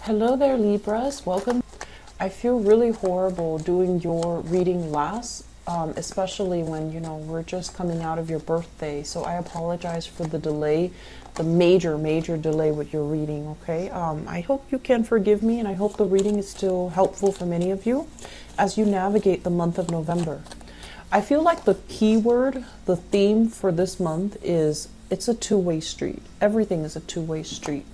Hello there, Libras. Welcome. I feel really horrible doing your reading last, especially when, we're just coming out of your birthday. So I apologize for the delay, the major delay with your reading, okay? I hope you can forgive me, and I hope the reading is still helpful for many of you as you navigate the month of November. I feel like the keyword, the theme for this month is it's a two-way street. Everything is a two-way street.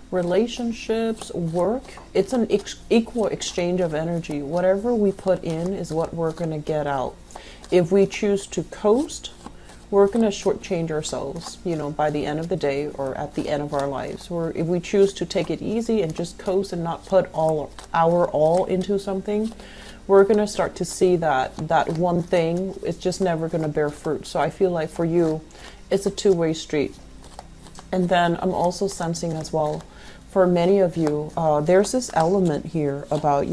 Relationships, work, it's an equal exchange of energy. Whatever we put in is what we're going to get out. If we choose to coast, we're going to shortchange ourselves, by the end of the day or at the end of our lives. Or if we choose to take it easy and just coast and not put our all into something, we're going to start to see that one thing is just never going to bear fruit. So I feel like for you, it's a two-way street. And then I'm also sensing as well, for many of you, there's this element here about,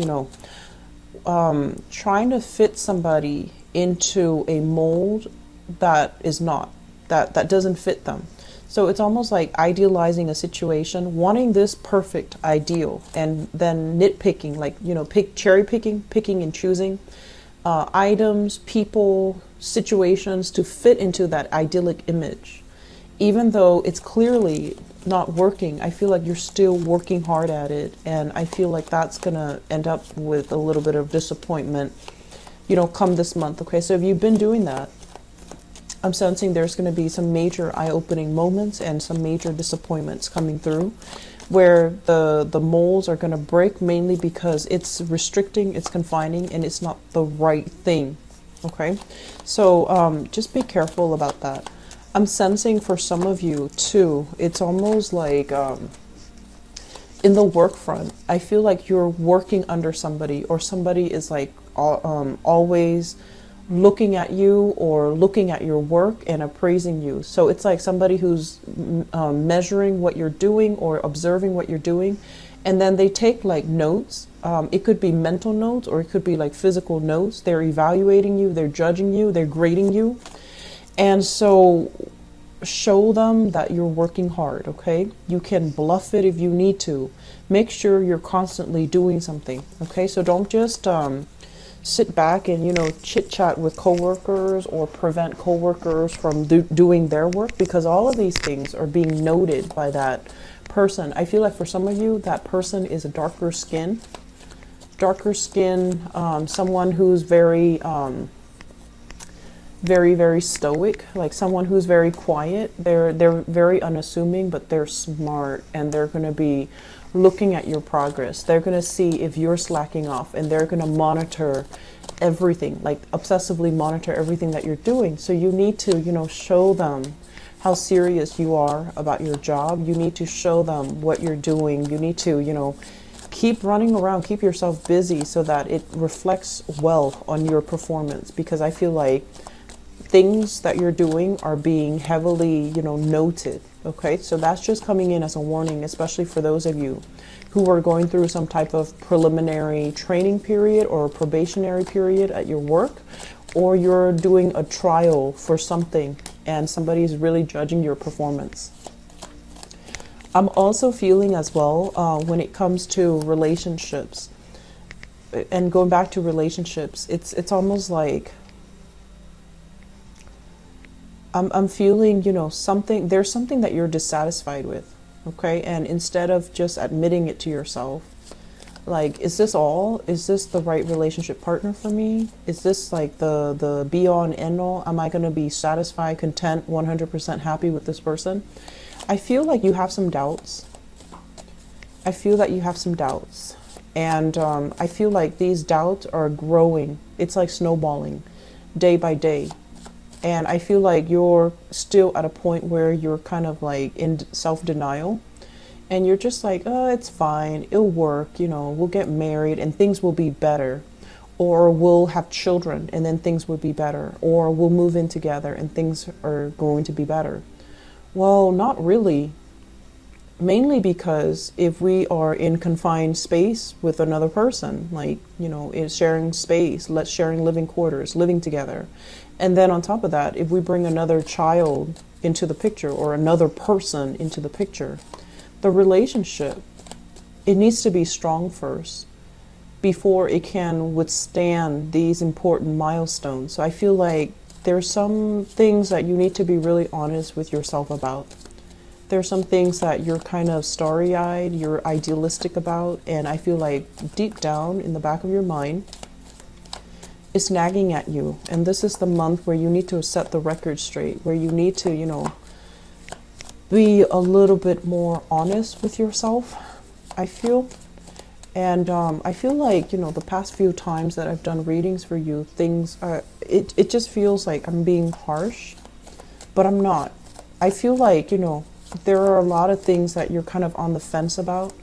trying to fit somebody into a mold that is not, that doesn't fit them. So it's almost like idealizing a situation, wanting this perfect ideal, and then nitpicking, like, cherry picking and choosing items, people, situations to fit into that idyllic image. Even though it's clearly not working, I feel like you're still working hard at it. And I feel like that's going to end up with a little bit of disappointment, come this month. Okay, so if you've been doing that, I'm sensing there's going to be some major eye-opening moments and some major disappointments coming through where the molds are going to break, mainly because it's restricting, it's confining, and it's not the right thing. Okay, so just be careful about that. I'm sensing for some of you too, it's almost like in the work front, I feel like you're working under somebody, or somebody is like always looking at you or looking at your work and appraising you. So it's like somebody who's measuring what you're doing or observing what you're doing, and then they take like notes. It could be mental notes, or it could be like physical notes. They're evaluating you, they're judging you, they're grading you. And so show them that you're working hard, okay? You can bluff it if you need to. Make sure you're constantly doing something, okay? So don't just sit back and, chit-chat with coworkers or prevent coworkers from doing their work, because all of these things are being noted by that person. I feel like for some of you, that person is a darker skin, someone who's very stoic, like someone who's very quiet. They're very unassuming, but they're smart, and they're going to be looking at your progress. They're going to see if you're slacking off, and they're going to monitor everything, like obsessively monitor everything that you're doing. So you need to, show them how serious you are about your job. You need to show them what you're doing. You need to, keep running around, keep yourself busy so that it reflects well on your performance, because I feel like things that you're doing are being heavily, noted. Okay, so that's just coming in as a warning, especially for those of you who are going through some type of preliminary training period or probationary period at your work, or you're doing a trial for something and somebody's really judging your performance. I'm also feeling as well when it comes to relationships, and going back to relationships, it's almost like I'm feeling, there's something that you're dissatisfied with, okay? And instead of just admitting it to yourself, like, is this all? Is this the right relationship partner for me? Is this like the be-all and end-all? Am I going to be satisfied, content, 100% happy with this person? I feel like you have some doubts. I feel that you have some doubts. And I feel like these doubts are growing. It's like snowballing day by day. And I feel like you're still at a point where you're kind of like in self-denial, and you're just like, oh, it's fine, it'll work, we'll get married and things will be better, or we'll have children and then things will be better, or we'll move in together and things are going to be better. Well, not really. Mainly because if we are in confined space with another person, like, is sharing space, sharing living quarters, living together. And then on top of that, if we bring another child into the picture or another person into the picture, the relationship it needs to be strong first before it can withstand these important milestones. So I feel like there's some things that you need to be really honest with yourself about. There's some things that you're kind of starry-eyed, you're idealistic about, and I feel like deep down in the back of your mind, it's nagging at you. And this is the month where you need to set the record straight, where you need to, you know, be a little bit more honest with yourself, I feel. And I feel like, you know, the past few times that I've done readings for you, things are, it just feels like I'm being harsh, but I'm not. I feel like, you know, there are a lot of things that you're kind of on the fence about,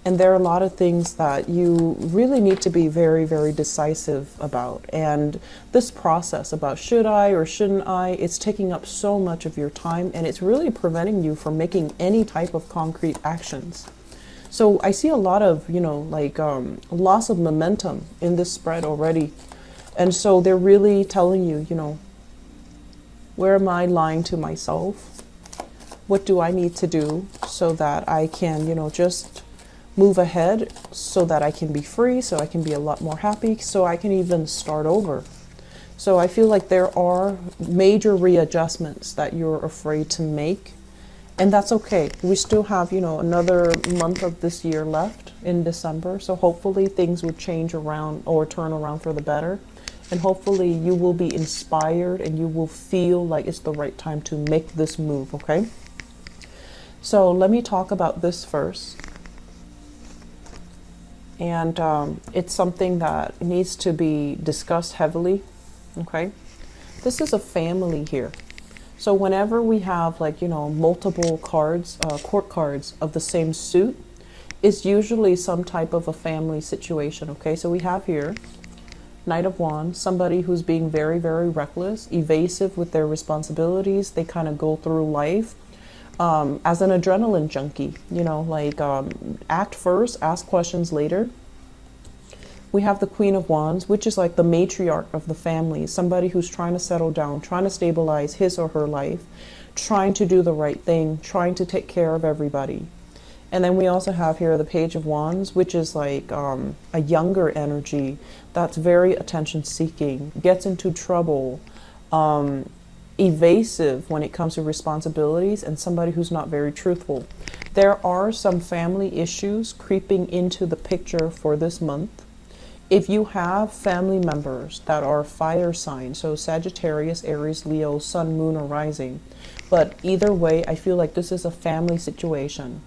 and there are a lot of things that you really need to be very, very decisive about. And this process about should I or shouldn't I, it's taking up so much of your time, and it's really preventing you from making any type of concrete actions. So I see a lot of, you know, like loss of momentum in this spread already. And so they're really telling you, you know, where am I lying to myself? What do I need to do so that I can, you know, just move ahead, so that I can be free, so I can be a lot more happy, so I can even start over. So I feel like there are major readjustments that you're afraid to make. And that's okay. We still have, you know, another month of this year left in December. So hopefully things will change around or turn around for the better. And hopefully you will be inspired and you will feel like it's the right time to make this move, okay? So let me talk about this first. And it's something that needs to be discussed heavily, okay? This is a family here. So whenever we have, like, you know, multiple cards, court cards of the same suit, it's usually some type of a family situation, okay? So we have here Knight of Wands, somebody who's being very, very reckless, evasive with their responsibilities. They kind of go through life as an adrenaline junkie, you know, like act first, ask questions later. We have the Queen of Wands, which is like the matriarch of the family, somebody who's trying to settle down, trying to stabilize his or her life, trying to do the right thing, trying to take care of everybody. And then we also have here the Page of Wands, which is like a younger energy that's very attention-seeking, gets into trouble, evasive when it comes to responsibilities, and somebody who's not very truthful. There are some family issues creeping into the picture for this month. If you have family members that are fire signs, so Sagittarius, Aries, Leo, Sun, Moon, or Rising, but either way, I feel like this is a family situation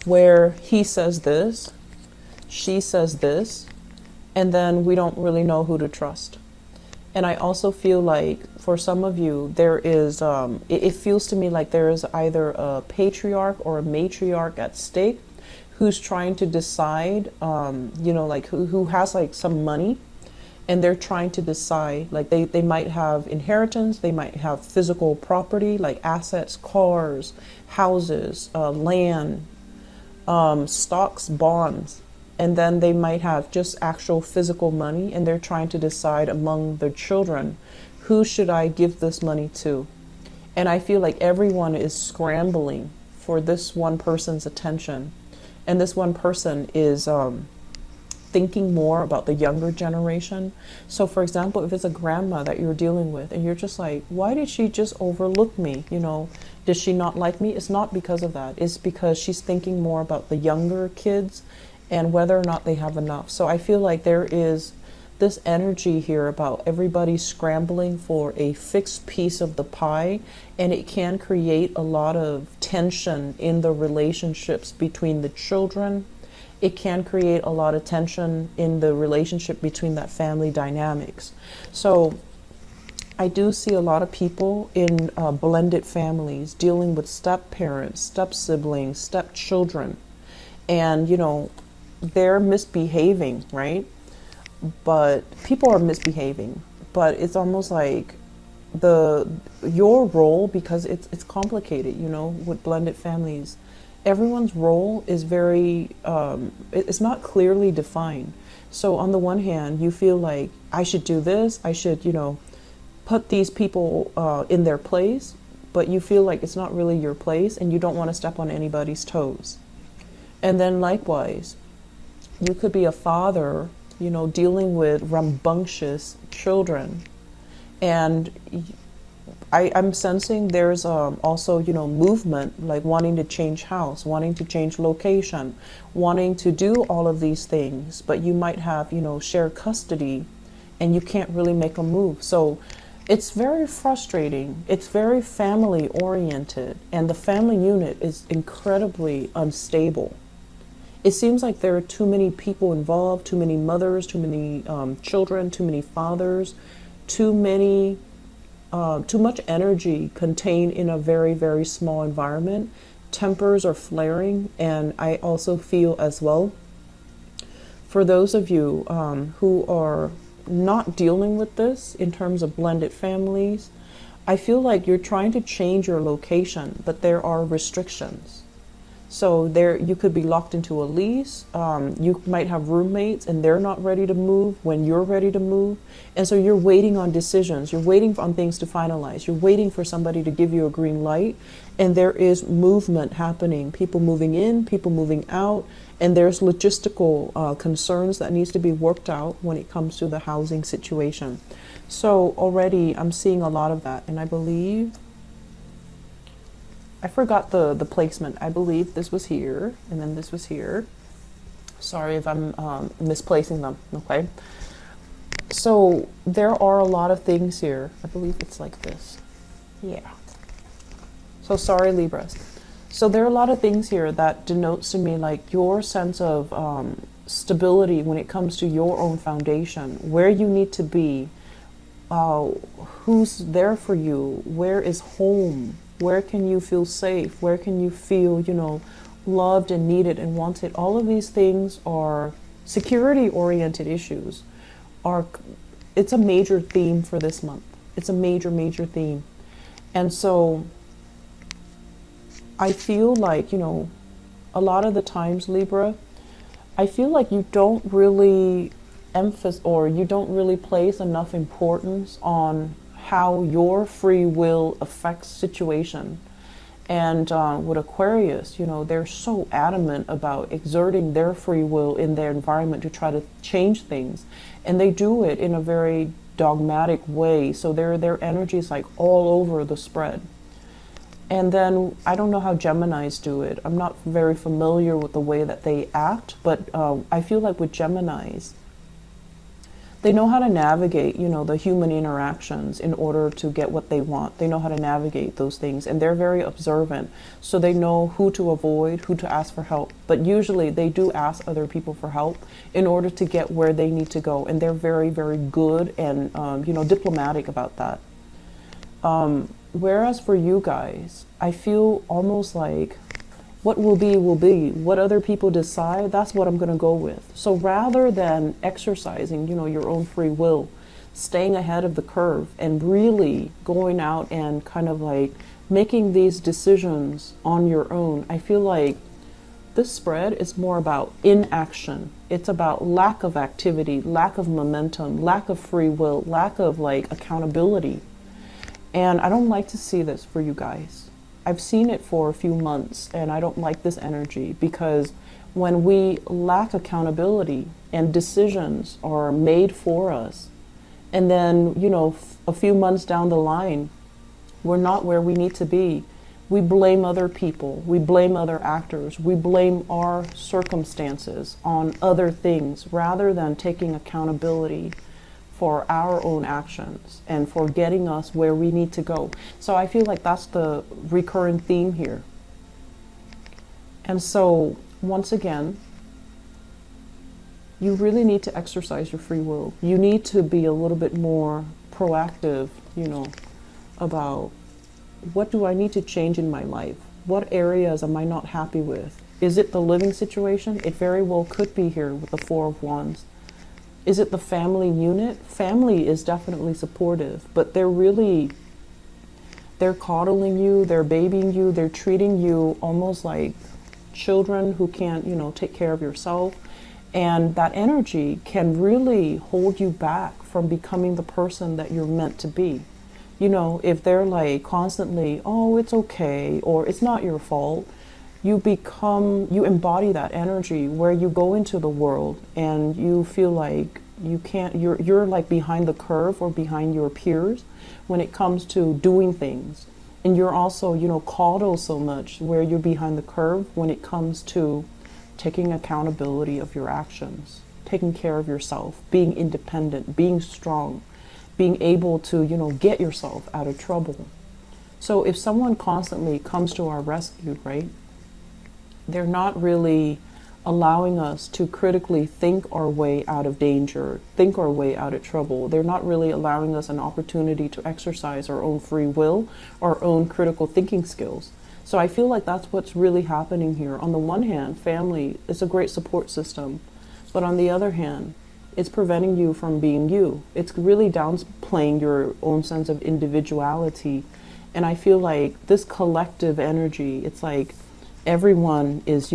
where he says this, she says this, and then we don't really know who to trust. And I also feel like for some of you, there is, it feels to me like there is either a patriarch or a matriarch at stake who's trying to decide, you know, like who has like some money, and they're trying to decide, like they might have inheritance, they might have physical property, like assets, cars, houses, land, stocks, bonds, and then they might have just actual physical money, and they're trying to decide among their children, who should I give this money to? And I feel like everyone is scrambling for this one person's attention. And this one person is thinking more about the younger generation. So for example, if it's a grandma that you're dealing with and you're just like, why did she just overlook me? You know, did she not like me? It's not because of that. It's because she's thinking more about the younger kids and whether or not they have enough. So I feel like there is this energy here about everybody scrambling for a fixed piece of the pie, and it can create a lot of tension in the relationships between the children. It can create a lot of tension in the relationship between that family dynamics. So I do see a lot of people in blended families dealing with step parents, step siblings, step children, and you know, they're misbehaving, right? But people are misbehaving, but it's almost like your role, because it's complicated, you know, with blended families. Everyone's role is very it's not clearly defined. So on the one hand, you feel like I should do this, I should, you know, put these people in their place, but you feel like it's not really your place and you don't want to step on anybody's toes. And then likewise, you could be a father, you know, dealing with rambunctious children. And I'm sensing there's also, you know, movement, like wanting to change house, wanting to change location, wanting to do all of these things. But you might have, you know, shared custody and you can't really make a move. So it's very frustrating. It's very family oriented. And the family unit is incredibly unstable. It seems like there are too many people involved, too many mothers, too many children, too many fathers, too much energy contained in a very, very small environment. Tempers are flaring, and I also feel as well, for those of you who are not dealing with this in terms of blended families, I feel like you're trying to change your location, but there are restrictions. So there, you could be locked into a lease. You might have roommates and they're not ready to move when you're ready to move. And so you're waiting on decisions. You're waiting on things to finalize. You're waiting for somebody to give you a green light. And there is movement happening. People moving in, people moving out. And there's logistical concerns that needs to be worked out when it comes to the housing situation. So already I'm seeing a lot of that. And I believe, I forgot the placement. I believe this was here, and then this was here. Sorry if I'm misplacing them, okay? So there are a lot of things here. I believe it's like this. Yeah. So sorry, Libras. So there are a lot of things here that denotes to me like your sense of stability when it comes to your own foundation, where you need to be, who's there for you, where is home, where can you feel safe? Where can you feel, you know, loved and needed and wanted? All of these things are security-oriented issues. It's a major theme for this month. It's a major, major theme. And so I feel like, you know, a lot of the times, Libra, I feel like you don't really emphasize or you don't really place enough importance on how your free will affects situation. And with Aquarius, you know, they're so adamant about exerting their free will in their environment to try to change things. And they do it in a very dogmatic way. So their energy is like all over the spread. And then I don't know how Geminis do it. I'm not very familiar with the way that they act, but I feel like with Geminis, they know how to navigate, you know, the human interactions in order to get what they want. They know how to navigate those things, and they're very observant. So they know who to avoid, who to ask for help. But usually they do ask other people for help in order to get where they need to go. And they're very, very good and, you know, diplomatic about that. Whereas for you guys, I feel almost like what will be, will be. What other people decide, that's what I'm going to go with. So rather than exercising, you know, your own free will, staying ahead of the curve and really going out and kind of like making these decisions on your own, I feel like this spread is more about inaction. It's about lack of activity, lack of momentum, lack of free will, lack of like accountability. And I don't like to see this for you guys. I've seen it for a few months, and I don't like this energy because when we lack accountability and decisions are made for us, and then, you know, a few months down the line, we're not where we need to be, we blame other people, we blame other actors, we blame our circumstances on other things rather than taking accountability for our own actions and for getting us where we need to go. So I feel like that's the recurring theme here. And so once again, you really need to exercise your free will. You need to be a little bit more proactive, you know, about what do I need to change in my life? What areas am I not happy with? Is it the living situation? It very well could be here with the Four of Wands. Is it the family unit? Family is definitely supportive, but they're coddling you, they're babying you, they're treating you almost like children who can't, you know, take care of yourself. And that energy can really hold you back from becoming the person that you're meant to be. You know, if they're like constantly, oh, it's okay, or it's not your fault, you embody that energy where you go into the world and you feel like you can't, you're like behind the curve or behind your peers when it comes to doing things. And you're also, coddled so much where you're behind the curve when it comes to taking accountability of your actions, taking care of yourself, being independent, being strong, being able to, get yourself out of trouble. So if someone constantly comes to our rescue, right, they're not really allowing us to critically think our way out of danger, think our way out of trouble. They're not really allowing us an opportunity to exercise our own free will, our own critical thinking skills. So I feel like that's what's really happening here. On the one hand, family is a great support system, but on the other hand, it's preventing you from being you. It's really downplaying your own sense of individuality. And I feel like this collective energy, it's like everyone is,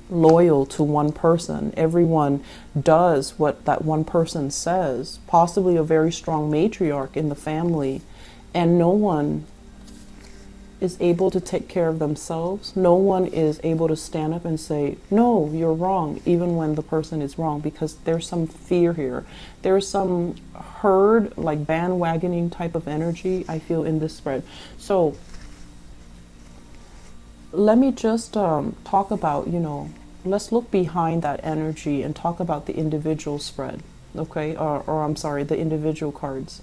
loyal to one person. Everyone does what that one person says, possibly a very strong matriarch in the family, and no one is able to take care of themselves. No one is able to stand up and say, no, you're wrong, even when the person is wrong, because there's some fear here. There's some herd, like bandwagoning type of energy I feel in this spread. So let me just talk about, let's look behind that energy and talk about the individual spread, okay? Or I'm sorry, the individual cards.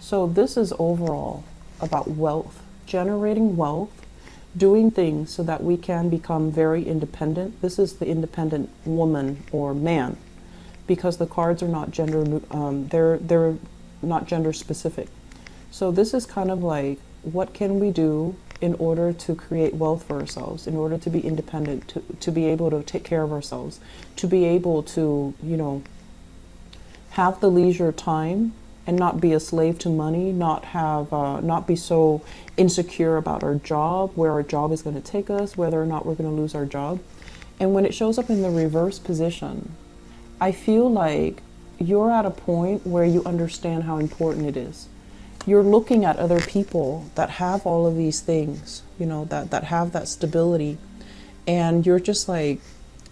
So this is overall about wealth, generating wealth, doing things so that we can become very independent. This is the independent woman or man, because the cards are not gender, they're not gender specific. So this is kind of like, what can we do in order to create wealth for ourselves, in order to be independent, to be able to take care of ourselves, to be able to, have the leisure time and not be a slave to money, not be so insecure about our job, where our job is going to take us, whether or not we're going to lose our job. And when it shows up in the reverse position, I feel like you're at a point where you understand how important it is. You're looking at other people that have all of these things, that have that stability, and you're just like,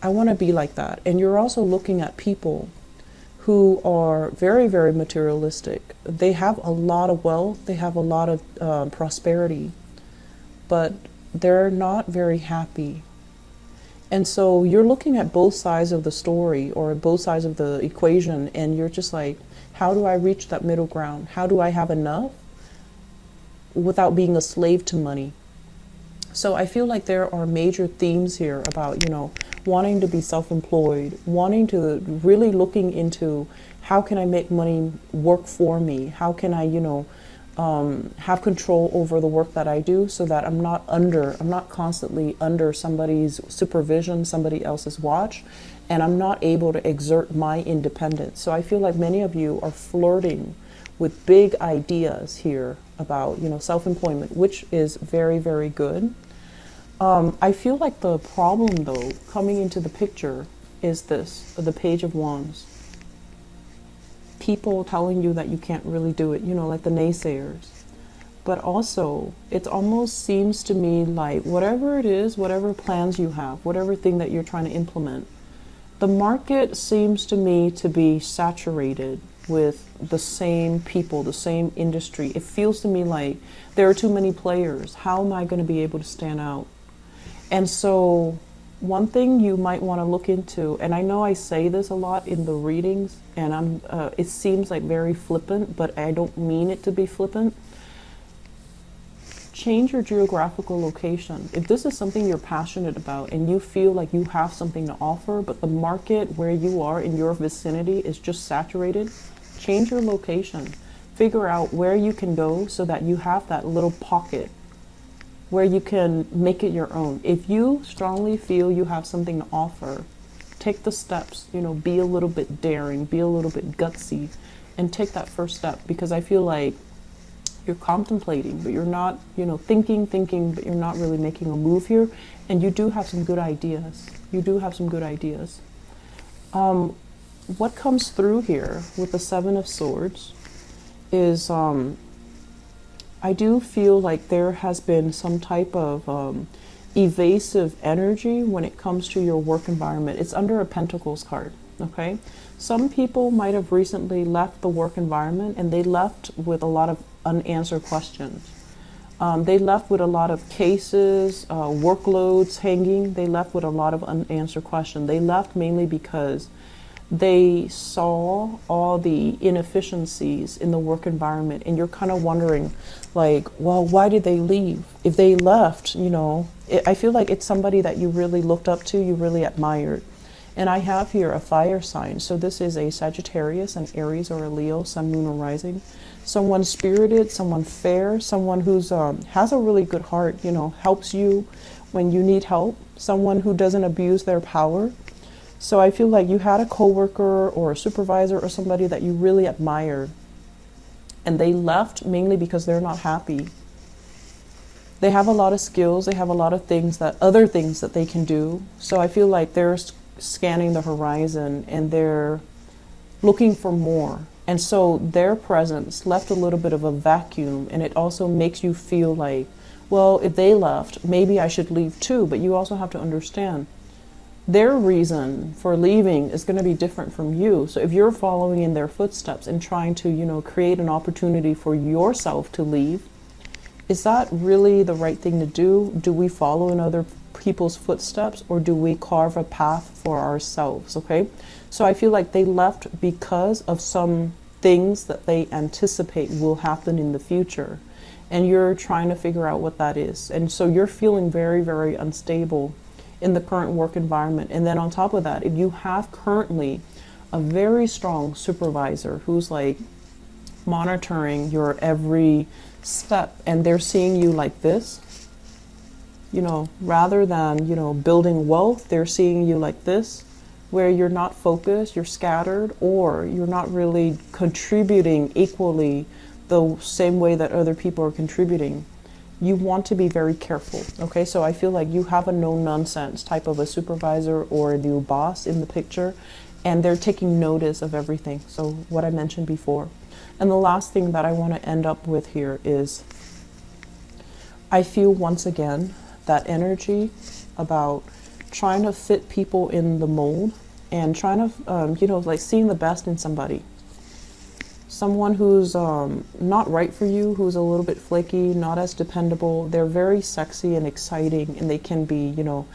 I want to be like that. And you're also looking at people who are very, very materialistic. They have a lot of wealth, they have a lot of prosperity, but they're not very happy. And so you're looking at both sides of the story or both sides of the equation, and you're just like, how do I reach that middle ground? How do I have enough without being a slave to money? So I feel like there are major themes here about, wanting to be self-employed, wanting to really looking into how can I make money work for me? How can I, have control over the work that I do so that I'm not constantly under somebody's supervision, somebody else's watch, and I'm not able to exert my independence. So I feel like many of you are flirting with big ideas here about, self-employment, which is very, very good. I feel like the problem, though, coming into the picture is this, the Page of Wands. People telling you that you can't really do it, like the naysayers. But also, it almost seems to me like whatever it is, whatever plans you have, whatever thing that you're trying to implement, the market seems to me to be saturated with the same people, the same industry. It feels to me like there are too many players. How am I going to be able to stand out? And so one thing you might want to look into, and I know I say this a lot in the readings, and it seems like very flippant, but I don't mean it to be flippant. Change your geographical location. If this is something you're passionate about and you feel like you have something to offer, but the market where you are in your vicinity is just saturated, change your location. Figure out where you can go so that you have that little pocket where you can make it your own. If you strongly feel you have something to offer, take the steps, be a little bit daring, be a little bit gutsy, and take that first step, because I feel like you're contemplating, but you're not, thinking, but you're not really making a move here, and you do have some good ideas. What comes through here with the Seven of Swords is I do feel like there has been some type of evasive energy when it comes to your work environment. It's under a Pentacles card, okay? Some people might have recently left the work environment and they left with a lot of unanswered questions. They left with a lot of cases, workloads hanging. They left with a lot of unanswered questions. They left mainly because they saw all the inefficiencies in the work environment, and you're kind of wondering, like, well, why did they leave? If they left, you know, I feel like it's somebody that you really looked up to, you really admired. And I have here a fire sign. So this is a Sagittarius, an Aries, or a Leo, Sun, Moon, or Rising. Someone spirited, someone fair, someone who's has a really good heart, you know, helps you when you need help, someone who doesn't abuse their power. So I feel like you had a coworker or a supervisor or somebody that you really admired, and they left mainly because they're not happy. They have a lot of skills, they have a lot of things that, other things that they can do. So I feel like they're scanning the horizon and they're looking for more. And so their presence left a little bit of a vacuum, and it also makes you feel like, well, if they left, maybe I should leave too. But you also have to understand, their reason for leaving is going to be different from you. So if you're following in their footsteps and trying to, you know, create an opportunity for yourself to leave, is that really the right thing to do? Do we follow in other people's footsteps, or do we carve a path for ourselves? Okay, so I feel like they left because of some things that they anticipate will happen in the future, and you're trying to figure out what that is. And so you're feeling very, very unstable in the current work environment. And then on top of that, if you have currently a very strong supervisor who's like monitoring your every step, and they're seeing you like this, you know, rather than, you know, building wealth, they're seeing you like this, where you're not focused, you're scattered, or you're not really contributing equally the same way that other people are contributing. You want to be very careful, okay? So I feel like you have a no-nonsense type of a supervisor or a new boss in the picture, and they're taking notice of everything. So what I mentioned before. And the last thing that I want to end up with here is, I feel once again that energy about trying to fit people in the mold and trying to, you know, like seeing the best in somebody. Someone who's not right for you, who's a little bit flaky, not as dependable. They're very sexy and exciting, and they can be, you know,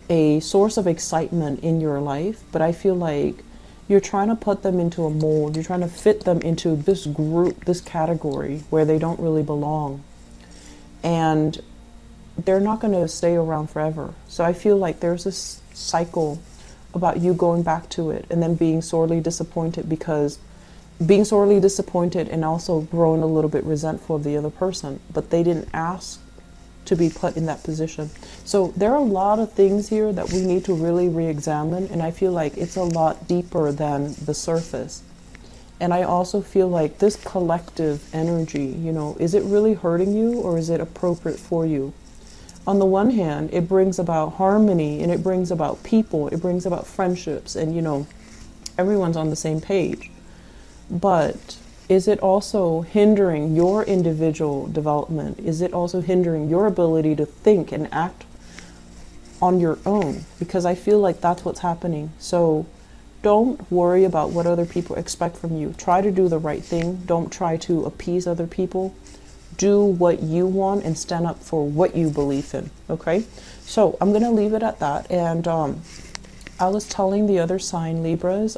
a source of excitement in your life. But I feel like you're trying to put them into a mold. You're trying to fit them into this group, this category where they don't really belong. And they're not going to stay around forever. So I feel like there's this cycle about you going back to it and then being sorely disappointed, because being sorely disappointed and also growing a little bit resentful of the other person, but they didn't ask to be put in that position. So there are a lot of things here that we need to really re-examine, and I feel like it's a lot deeper than the surface. And I also feel like this collective energy, you know, is it really hurting you, or is it appropriate for you? On the one hand, it brings about harmony, and it brings about people, it brings about friendships, and, you know, everyone's on the same page. But is it also hindering your individual development? Is it also hindering your ability to think and act on your own? Because I feel like that's what's happening. So don't worry about what other people expect from you. Try to do the right thing. Don't try to appease other people. Do what you want and stand up for what you believe in, okay? So I'm going to leave it at that. And I was telling the other sign, Libras,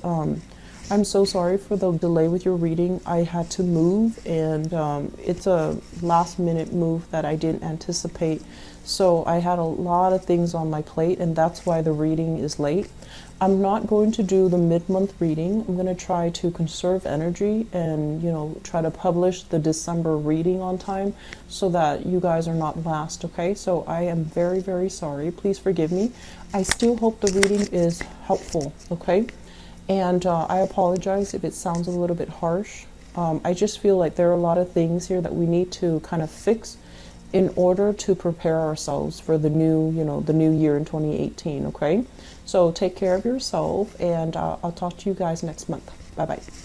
I'm so sorry for the delay with your reading. I had to move, and it's a last minute move that I didn't anticipate. So I had a lot of things on my plate, and that's why the reading is late. I'm not going to do the mid-month reading. I'm going to try to conserve energy and, you know, try to publish the December reading on time so that you guys are not last, okay? So I am very, very sorry. Please forgive me. I still hope the reading is helpful, okay? And I apologize if it sounds a little bit harsh. I just feel like there are a lot of things here that we need to kind of fix in order to prepare ourselves for the new, you know, the new year in 2018, okay? So take care of yourself, and I'll talk to you guys next month. Bye-bye.